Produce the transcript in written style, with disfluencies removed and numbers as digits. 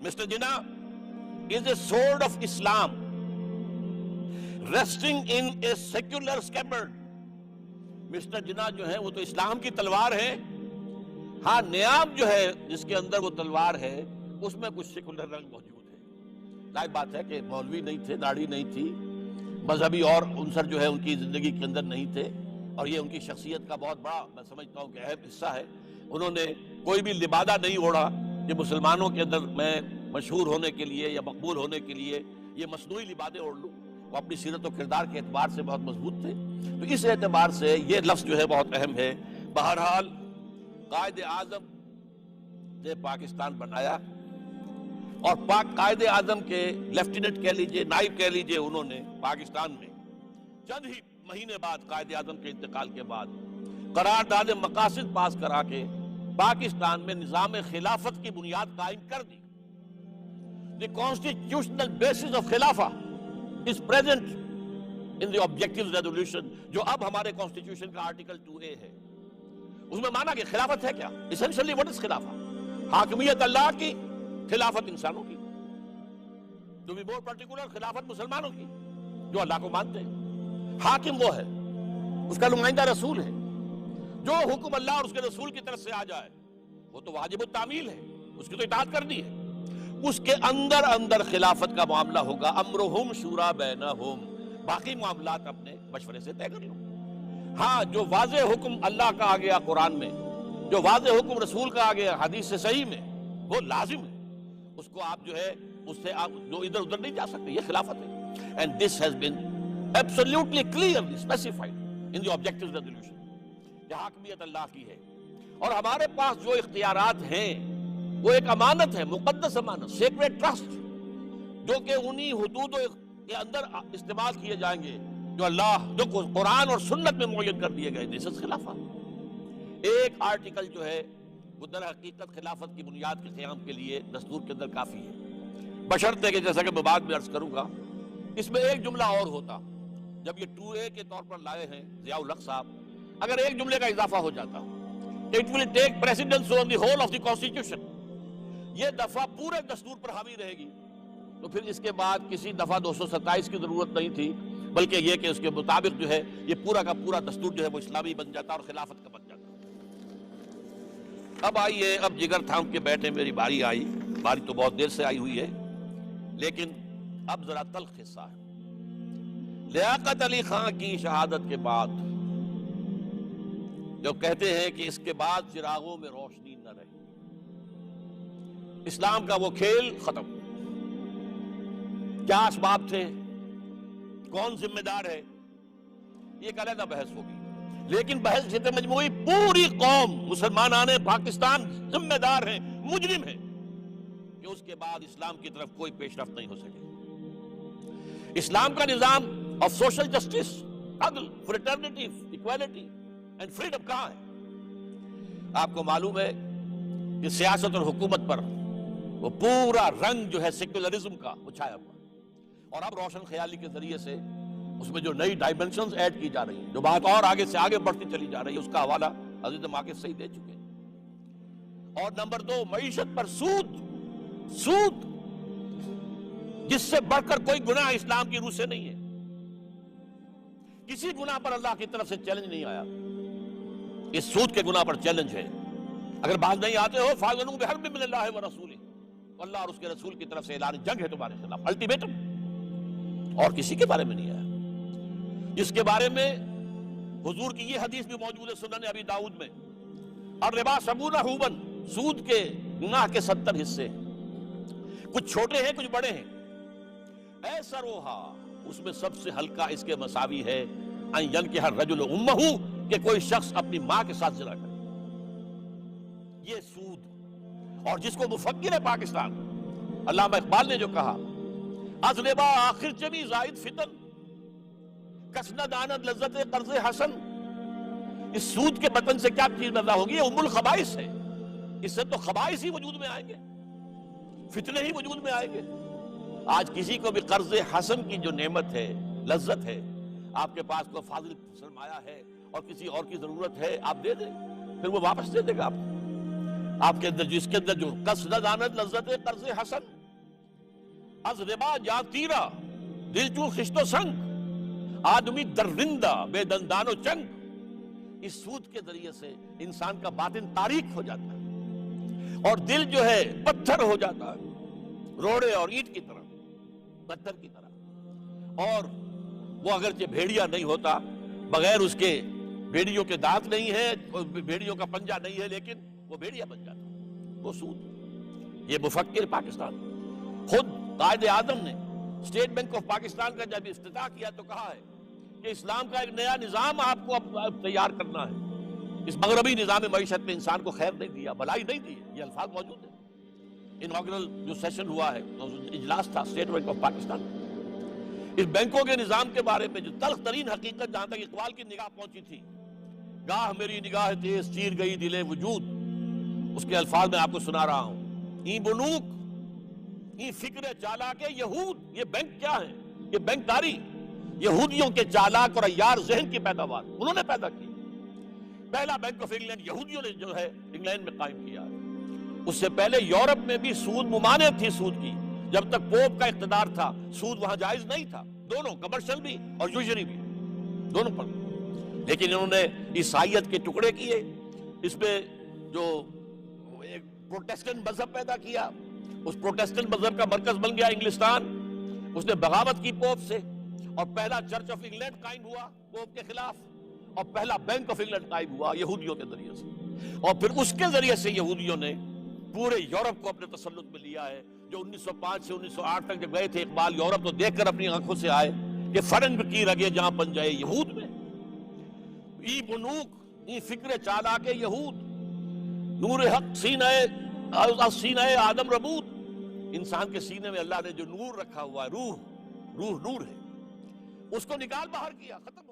Mr. Jinnah is a sword of Islam resting in a secular scabbard. Mr. Jinnah جو ہے وہ تو اسلام کی تلوار ہے. ہاں نیام جو ہے جس کے اندر وہ تلوار ہے اس میں کچھ سیکولر رنگ موجود ہے. ظاہر بات ہے کہ مولوی نہیں تھے, داڑھی نہیں تھی, مذہبی اور عنصر جو ہے ان کی زندگی کے اندر نہیں تھے, اور یہ ان کی شخصیت کا بہت بڑا میں سمجھتا ہوں کہ اہم حصہ ہے. انہوں نے کوئی بھی لبادہ نہیں اوڑھا کہ مسلمانوں کے اندر میں مشہور ہونے کے لیے یا مقبول ہونے کے لیے یہ مصنوعی لبادے اوڑھ لوں. وہ اپنی سیرت و کردار کے اعتبار سے بہت مضبوط تھے. تو اس اعتبار سے یہ لفظ جو ہے بہت اہم ہے. بہرحال قائد اعظم نے پاکستان بنایا, اور پاک قائد اعظم کے لیفٹیننٹ کہہ لیجئے, نائب کہہ لیجئے, انہوں نے پاکستان میں چند ہی مہینے بعد قائد اعظم کے انتقال کے بعد قرارداد مقاصد پاس کرا کے پاکستان میں نظام خلافت کی بنیاد قائم کر دی. The constitutional basis of خلافہ is present in the objectives resolution جو اب ہمارے کانسٹیٹیوشن کا آرٹیکل 2A ہے. اس میں مانا کہ خلافت ہے کیا؟ essentially what is خلافہ؟ حاکمیت اللہ کی, خلافت انسانوں کی. to be more particular خلافت مسلمانوں کی جو اللہ کو مانتے ہیں. حاکم وہ ہے, اس کا نمائندہ رسول ہے. جو حکم اللہ اور اس کے رسول کی طرف سے آ جائے وہ تو واجب التعمیل ہے, اس کی تو اطاعت کرنی ہے. اس کے اندر خلافت کا معاملہ ہوگا امرہم شورا بینہم, باقی معاملات اپنے مشورے سے طے کر لو. ہاں جو واضح حکم اللہ کا آ گیا قرآن میں, جو واضح حکم رسول کا آ گیا حدیث سے صحیح میں, وہ لازم ہے. اس کو آپ جو ہے اس سے آپ جو ادھر ادھر نہیں جا سکتے. یہ خلافت ہے. And this has been absolutely clearly specified in the objectives resolution. یہ حاکمیت اللہ کی ہے, اور ہمارے پاس جو اختیارات ہیں وہ ایک امانت ہے, مقدس امانت, سیکریٹ ٹرسٹ, جو کہ انہی حدود کے اندر استعمال کیے جائیں گے جو اللہ, جو قرآن اور سنت میں معین کر دیے گئے. دس از خلافہ. ایک آرٹیکل جو ہے وہ در حقیقت خلافت کی بنیاد کے قیام کے لیے دستور کے اندر کافی ہے, بشرطے کہ جیسا کہ میں بعد میں عرض کروں گا اس میں ایک جملہ اور ہوتا. جب یہ 2A کے طور پر لائے ہیں ضیاء الحق صاحب, اگر ایک جملے کا اضافہ ہو جاتا it will take precedence on the whole of the constitution. یہ دفعہ پورے دستور پر حاوی رہے گی, تو پھر اس کے بعد کسی دفعہ 227 کی ضرورت نہیں تھی, بلکہ یہ کہ اس کے مطابق جو ہے یہ پورا کا پورا دستور جو ہے وہ اسلامی بن جاتا اور خلافت کا بن جاتا. اب آئیے, اب جگر تھام کے بیٹھے, میری باری آئی. باری تو بہت دیر سے آئی ہوئی ہے, لیکن اب ذرا تلخ حصہ ہے. لیاقت علی خان کی شہادت کے بعد جو کہتے ہیں کہ اس کے بعد چراغوں میں روشنی نہ رہی, اسلام کا وہ کھیل ختم. کیا اسباب تھے, کون ذمہ دار ہے, یہ ایک علیحدہ بحث ہوگی. لیکن بحث جتنے مجموعی پوری قوم مسلمانان پاکستان ذمہ دار ہیں, مجرم ہیں کہ اس کے بعد اسلام کی طرف کوئی پیش رفت نہیں ہو سکے. اسلام کا نظام آف سوشل جسٹس, عدل, فریٹرنیٹی, ایکوالٹی اینڈ فریڈم کہاں ہے؟ آپ کو معلوم ہے کہ سیاست اور حکومت پر وہ پورا رنگ جو ہے سیکولرزم کا وہ چھایا ہوا, اور اب روشن خیالی کے ذریعے سے اس میں جو نئی ڈائمنشنز ایڈ کی جا رہی ہیں, جو بات اور آگے سے آگے بڑھتی چلی جا رہی ہے, اس کا حوالہ حضرت ماقف صحیح دے چکے ہیں. اور نمبر 2, معیشت پر سود جس سے بڑھ کر کوئی گناہ اسلام کی روح سے نہیں ہے. کسی گناہ پر اللہ کی طرف سے چیلنج نہیں آیا. اس سود کے گناہ پر چیلنج ہے. اگر باز نہیں آتے ہو فَأْذَنُوا بِحَرْبٍ مِّنَ اللَّهِ وَرَسُولِهِ, اللہ اور اس کے رسول کی طرف سے اعلان جنگ ہے تمہارے خلاف, الٹیمیٹم. اور کسی کے بارے میں نہیں آیا, جس کے بارے میں حضور کی یہ حدیث بھی موجود ہے سنن ابی داؤد میں, الربا 70 حوبا, سود کے گناہ کے 70 حصے, کچھ چھوٹے ہیں کچھ بڑے ہیں. ایسروہا, اس میں سب سے ہلکا اس کے مساوی ہے ان ینکح الرجل امہ, کہ کوئی شخص اپنی ماں کے ساتھ زنا کرے. یہ سود. اور جس کو مفکر ہے پاکستان علامہ اقبال نے جو کہا, از ربا آخر چمی زائد فتن, کس نہ داند لذت قرض حسن. اس سود کے بطن سے کیا چیز پیدا ہوگی؟ یہ ام الخبائث ہے. اس سے تو خبائث ہی وجود میں آئیں گے, فتنے ہی وجود میں آئیں گے. آج کسی کو بھی قرض حسن کی جو نعمت ہے, لذت ہے, آپ کے پاس کوئی فاضل سرمایہ ہے اور کسی اور کی ضرورت ہے, آپ دے دیں, پھر وہ واپس دے دے گا آپ. آپ کے اندر جو اس کے اندر جو قصد دانت لذت قرض حسن از ربا جا تیرا دل چوں خشت و سنگ آدمی درندہ بے دندان و چنگ. اس سود کے ذریعے سے انسان کا باطن تاریک ہو جاتا ہے اور دل جو ہے پتھر ہو جاتا ہے, روڑے اور اینٹ کی طرح, پتھر کی طرح. اور وہ اگرچہ بھیڑیا نہیں ہوتا, بغیر اس کے بھیڑیوں کے دانت نہیں ہے, بھیڑیوں کا پنجہ نہیں ہے, لیکن وہ بھیڑیا بن جاتا ہے, وہ سود. یہ مفکر پاکستان خود قائد اعظم نے اسٹیٹ بینک آف پاکستان کا جب افتتاح کیا تو کہا ہے کہ اسلام کا ایک نیا نظام آپ کو اب تیار کرنا ہے. اس مغربی نظام معیشت میں انسان کو خیر نہیں دیا, بھلائی نہیں دی. یہ الفاظ موجود ہیں. انوگرل جو سیشن ہوا ہے, اجلاس تھا اسٹیٹ بینک آف پاکستان, اس بینکوں کے نظام کے بارے میں جو تلخ ترین حقیقت جہاں تک اقبال کی نگاہ پہنچی تھی, گاہ میری نگاہ تیز چیر گئی دل وجود, اس کے الفاظ میں آپ کو سنا رہا ہوں. این بنوک این فکر چالاک یہود, یہ بینک کیا ہے؟ یہ بینک داری یہودیوں کے چالاک اور عیار ذہن کی پیداوار, انہوں نے پیدا کی. پہلا بینک آف انگلینڈ یہودیوں نے جو ہے انگلینڈ میں قائم کیا ہے. اس سے پہلے یورپ میں بھی سود ممانعت تھی سود کی. جب تک پوپ کا اقتدار تھا سود وہاں جائز نہیں تھا, دونوں کمرشل بھی اور یوزری بھی, دونوں پر. لیکن انہوں نے عیسائیت کے ٹکڑے کیے, اس پہ جو ایک پروٹیسٹنٹ مذہب پیدا کیا, اس پروٹیسٹنٹ مذہب کا مرکز بن گیا انگلستان. اس نے بغاوت کی پوپ سے, اور پہلا چرچ آف انگلینڈ قائم ہوا پوپ کے خلاف, اور پہلا بینک آف انگلینڈ قائم ہوا یہودیوں کے ذریعے سے. اور پھر اس کے ذریعے سے یہودیوں نے پورے یورپ کو اپنے تسلط میں لیا ہے. جو 1905 سے 1908 تک جب گئے تھے اقبال یورپ, تو دیکھ کر اپنی آنکھوں سے آئے کہ فرنگ کی رگے جہاں پن جائے یہود میں. ای بنوک ای فکر چالاک یہود نور حق سینہ آدم ربود. انسان کے سینے میں اللہ نے جو نور رکھا ہوا ہے, روح نور ہے, اس کو نکال باہر کیا, ختم ہو